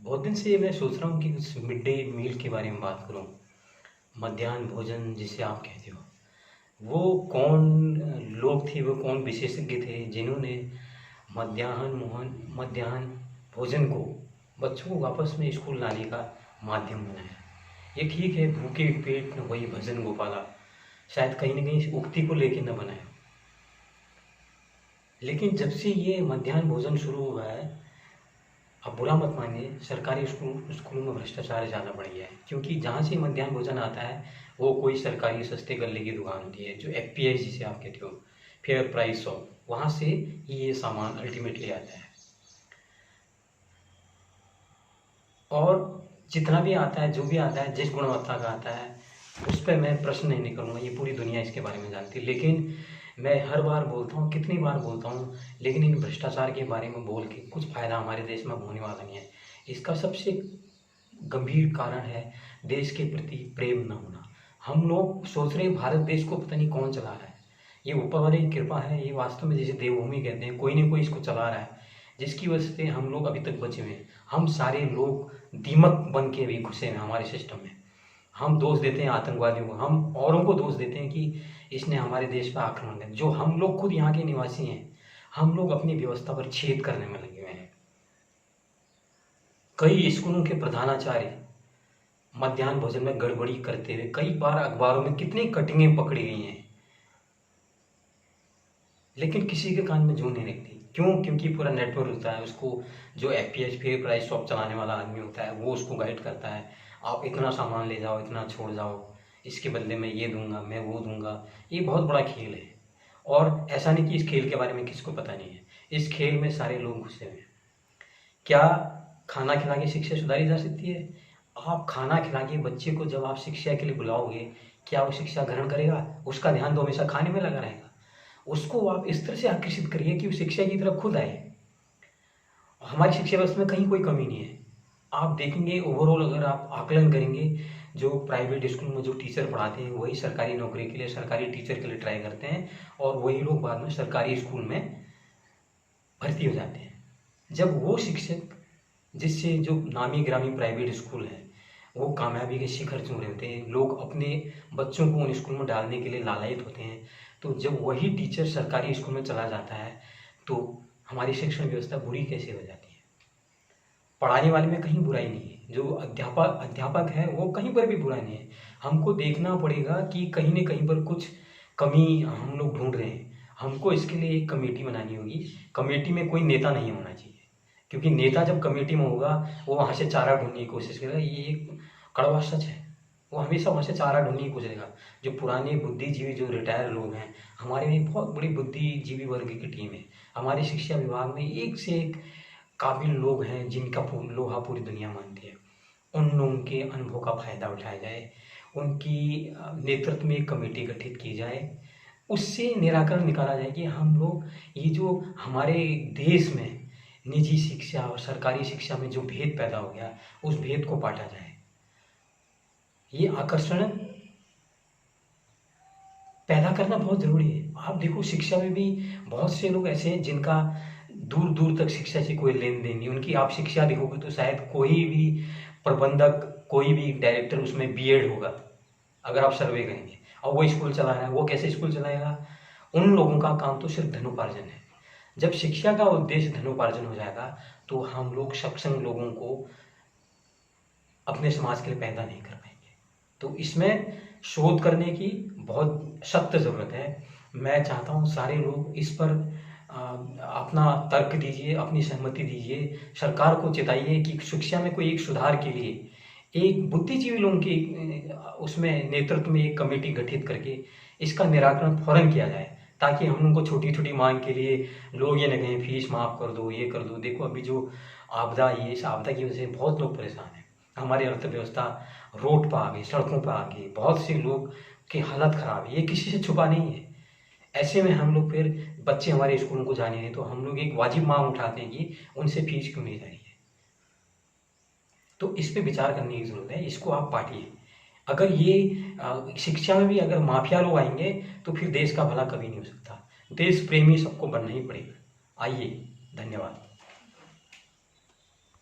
बहुत दिन से मैं सोच रहा हूँ कि कुछ मिड डे मील के बारे में बात करूँ। मध्याह्न भोजन जिसे आप कहते हो, वो कौन लोग थे, वो कौन विशेषज्ञ थे जिन्होंने मध्याह्न भोजन को बच्चों को वापस में स्कूल लाने का माध्यम बनाया। ये ठीक है, भूखे पेट न वही भजन गोपाला, शायद कहीं न कहीं इस उक्ति को लेके न बनाया। लेकिन जब से ये मध्याह्न भोजन शुरू हुआ है, अब बुरा मत मानिए, सरकारी स्कूलों में भ्रष्टाचार ज़्यादा बढ़ गया है। क्योंकि जहाँ से मध्याह्न भोजन आता है, वो कोई सरकारी सस्ते गल्ले की दुकान होती है, जो एफपीआई जिसे आप कहते हो, फेयर प्राइस शॉप, वहाँ से ही ये सामान अल्टीमेटली आता है। और जितना भी आता है, जो भी आता है, जिस गुणवत्ता का आता है, उस पर मैं प्रश्न नहीं करूँगा, ये पूरी दुनिया इसके बारे में जानती है। लेकिन मैं हर बार बोलता हूँ, कितनी बार बोलता हूँ, लेकिन इन भ्रष्टाचार के बारे में बोल के कुछ फ़ायदा हमारे देश में होने वाला नहीं है। इसका सबसे गंभीर कारण है देश के प्रति प्रेम न होना। हम लोग सोच रहे हैं भारत देश को पता नहीं कौन चला रहा है। ये ऊपर वाले की कृपा है, ये वास्तव में जिसे देवभूमि कहते हैं, कोई ना कोई इसको चला रहा है, जिसकी वजह से हम लोग अभी तक बचे हुए हैं। हम सारे लोग दीमक बन के भी घुसे हैं हमारे सिस्टम में। हम दोष देते हैं आतंकवादियों को, हम औरों को दोष देते हैं कि इसने हमारे देश पर आक्रमण किया, जो हम लोग खुद यहाँ के निवासी हैं। हम लोग अपनी व्यवस्था पर छेद करने में लगे हुए हैं। कई स्कूलों के प्रधानाचार्य मध्याह्न भोजन में गड़बड़ी करते हुए कई बार अखबारों में कितनी कटिंगें पकड़ी गई हैं, लेकिन किसी के कान में जू नहीं लगती। क्यों? क्योंकि पूरा नेटवर्क होता है, उसको जो एफपीएच फेयर प्राइस शॉप चलाने वाला आदमी होता है, वो उसको गाइड करता है, आप इतना सामान ले जाओ, इतना छोड़ जाओ, इसके बदले में ये दूंगा, मैं वो दूंगा। ये बहुत बड़ा खेल है, और ऐसा नहीं कि इस खेल के बारे में किसी को पता नहीं है। इस खेल में सारे लोग घुसे हुए हैं। क्या खाना खिला के शिक्षा सुधारी जा सकती है? आप खाना खिला के बच्चे को जब आप शिक्षा के लिए बुलाओगे, क्या वो शिक्षा ग्रहण करेगा? उसका ध्यान तो हमेशा खाने में लगा रहेगा। उसको आप इस तरह से आकर्षित करिए कि वो शिक्षा की तरफ खुद आए। हमारी शिक्षा व्यवस्था में कहीं कोई कमी नहीं है। आप देखेंगे ओवरऑल, अगर आप आकलन करेंगे, जो प्राइवेट स्कूल में जो टीचर पढ़ाते हैं वही सरकारी नौकरी के लिए, सरकारी टीचर के लिए ट्राई करते हैं, और वही लोग बाद में सरकारी स्कूल में भर्ती हो जाते हैं। जब वो शिक्षक जिससे जो नामी ग्रामी प्राइवेट स्कूल है वो कामयाबी के शिखर छू रहे होते हैं, लोग अपने बच्चों को उन स्कूल में डालने के लिए लालायित होते हैं, तो जब वही टीचर सरकारी स्कूल में चला जाता है तो हमारी शिक्षण व्यवस्था बुरी कैसे हो जाती है। पढ़ाने वाले में कहीं बुराई नहीं है, जो अध्यापक है वो कहीं पर भी बुरा नहीं है। हमको देखना पड़ेगा कि कहीं न कहीं पर कुछ कमी हम लोग ढूंढ रहे हैं। हमको इसके लिए एक कमेटी बनानी होगी। कमेटी में कोई नेता नहीं होना चाहिए, क्योंकि नेता जब कमेटी में होगा वो वहाँ से चारा ढूंढने की कोशिश करेगा। ये एक कड़वा सच है, वो हमेशा वहाँ से चारा ढूंढने की कोशिश करेगा। जो पुराने बुद्धिजीवी, जो रिटायर लोग हैं, हमारे में बहुत बड़ी बुद्धिजीवी वर्ग की टीम है। हमारे शिक्षा विभाग में एक से एक काबिल लोग हैं जिनका लोहा पूरी दुनिया मानती है। उन लोगों के अनुभव का फायदा उठाया जाए, उनकी नेतृत्व में एक कमेटी गठित की जाए, उससे निराकरण निकाला जाए कि हम लोग ये जो हमारे देश में निजी शिक्षा और सरकारी शिक्षा में जो भेद पैदा हो गया, उस भेद को पाटा जाए। ये आकर्षण पैदा करना बहुत ज़रूरी है। आप देखो, शिक्षा में भी बहुत से लोग ऐसे हैं जिनका दूर दूर तक शिक्षा से कोई लेन देन नहीं। उनकी आप शिक्षा देखोगे तो शायद कोई भी प्रबंधक, कोई भी डायरेक्टर उसमें बीएड होगा, अगर आप सर्वे करेंगे, और वो स्कूल चला रहा है। वो कैसे स्कूल चलाएगा? उन लोगों का काम तो सिर्फ धनोपार्जन है। जब शिक्षा का उद्देश्य धनोपार्जन हो जाएगा तो हम लोग सक्षम लोगों को अपने समाज के लिए पैदा नहीं कर पाएंगे। तो इसमें शोध करने की बहुत सख्त ज़रूरत है। मैं चाहता हूँ सारे लोग इस पर अपना तर्क दीजिए, अपनी सहमति दीजिए, सरकार को चेताइए कि शिक्षा में कोई एक सुधार के लिए एक बुद्धिजीवी लोगों की उसमें नेतृत्व में एक कमेटी गठित करके इसका निराकरण फौरन किया जाए, ताकि हम लोग को छोटी छोटी मांग के लिए लोग ये न कहें फीस माफ़ कर दो, ये कर दो। देखो, अभी जो आपदा, ये इस आपदा की वजह से बहुत लोग परेशान हैं। हमारी अर्थव्यवस्था रोड पर आ गई, सड़कों पर आ गई, बहुत से लोग की हालत ख़राब है, ये किसी से छुपा नहीं है। ऐसे में हम लोग फिर बच्चे हमारे स्कूलों को जाने हैं तो हम लोग एक वाजिब मांग उठाते हैं कि उनसे फीस क्यों नहीं जा रही है। तो इस पे विचार करने की ज़रूरत है, इसको आप बांटिए। अगर ये शिक्षा में भी अगर माफिया लोग आएंगे तो फिर देश का भला कभी नहीं हो सकता। देश प्रेमी सबको बनना ही पड़ेगा। आइए, धन्यवाद।